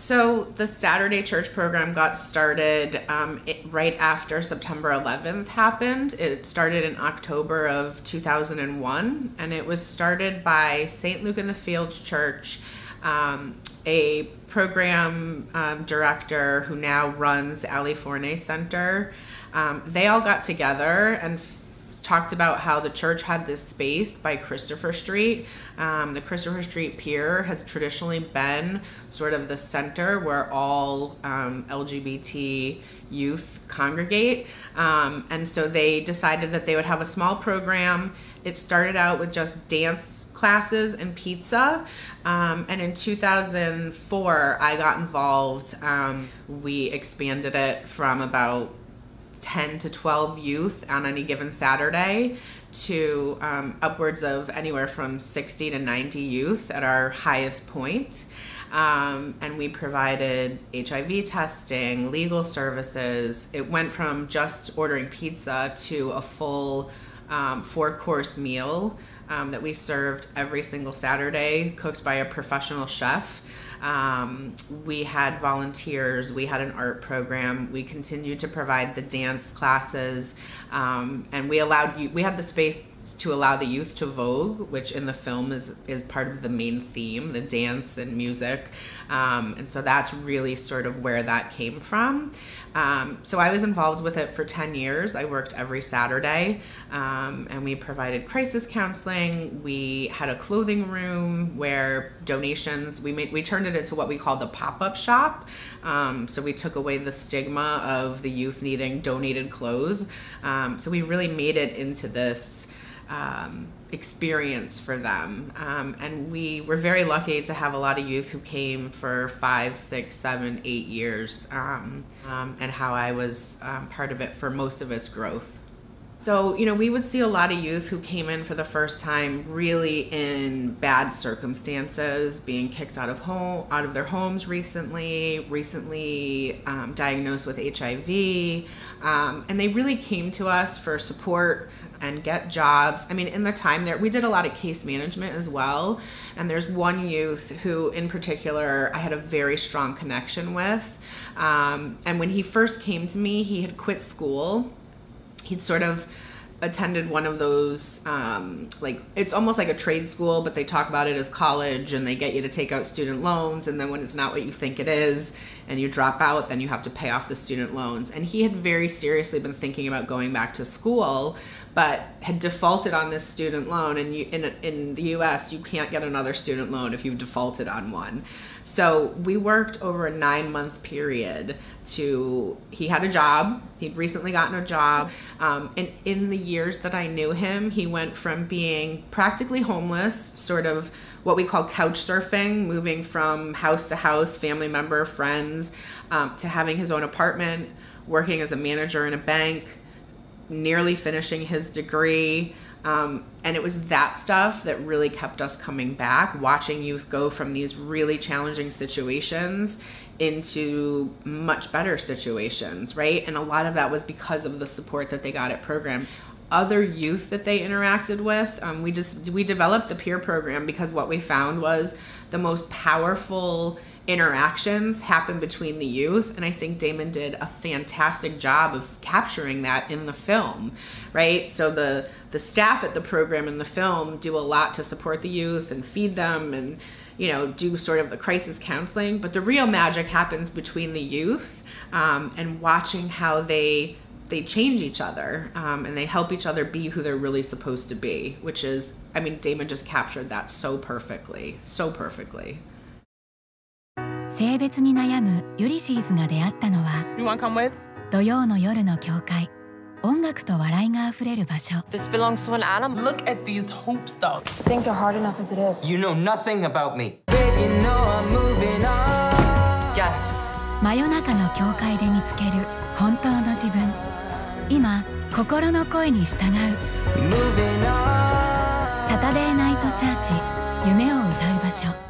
So the Saturday church program got started right after September 11th happened. It started in October of 2001, and it was started by St. Luke in the Fields Church, a program director who now runs Ali Forney Center. They all got together and talked about how the church had this space by Christopher Street. The Christopher Street Pier has traditionally been sort of the center where all LGBT youth congregate. And so they decided that they would have a small program. It started out with just dance classes and pizza. And in 2004, I got involved. We expanded it from about 10 to 12 youth on any given Saturday to upwards of anywhere from 60 to 90 youth at our highest point. And we provided HIV testing, legal services. It went from just ordering pizza to a full 4-course meal that we served every single Saturday, cooked by a professional chef. We had volunteers, we had an art program, we continued to provide the dance classes, and we had the space to allow the youth to vogue, which in the film is part of the main theme, the dance and music. And so that's really sort of where that came from. So I was involved with it for 10 years. I worked every Saturday, and we provided crisis counseling. We had a clothing room where donations, we turned it into what we call the pop-up shop. So we took away the stigma of the youth needing donated clothes. So we really made it into this experience for them. And we were very lucky to have a lot of youth who came for 5, 6, 7, 8 years, and how I was part of it for most of its growth. So, you know, we would see a lot of youth who came in for the first time really in bad circumstances, being kicked out of their homes recently diagnosed with HIV, and they really came to us for support and get jobs. I mean, in the time there, we did a lot of case management as well. And there's one youth who in particular, I had a very strong connection with. And when he first came to me, he had quit school. He'd sort of attended one of those, like, it's almost like a trade school, but they talk about it as college, and they get you to take out student loans. And then when it's not what you think it is, and you drop out, then you have to pay off the student loans. And he had very seriously been thinking about going back to school, but had defaulted on this student loan. And in the US, you can't get another student loan if you've defaulted on one. So we worked over a 9-month period he had a job, he'd recently gotten a job. And in the years that I knew him, he went from being practically homeless, sort of what we call couch surfing, moving from house to house, family member, friends, to having his own apartment, working as a manager in a bank, nearly finishing his degree. And it was that stuff that really kept us coming back, watching youth go from these really challenging situations into much better situations, right? And a lot of that was because of the support that they got at program. Other youth that they interacted with, we developed the peer program because what we found was the most powerful interactions happen between the youth. And I think Damon did a fantastic job of capturing that in the film, right? So the staff at the program in the film do a lot to support the youth and feed them and, you know, do sort of the crisis counseling. But the real magic happens between the youth, and watching how they change each other, and they help each other be who they're really supposed to be, which is, I mean, Damon just captured that so perfectly, so perfectly. 性別に悩むユリシーズが出会ったのは、土曜の夜の教会、音楽と笑いがあふれる場所。This belongs to an animal. Look at these hoops, though. Things are hard enough as it is. You know nothing about me. Babe, you know I'm moving on. Yes. 真夜中の教会で見つける本当の自分。今、心の声に従う。サタデーナイトチャーチ、夢を歌う場所。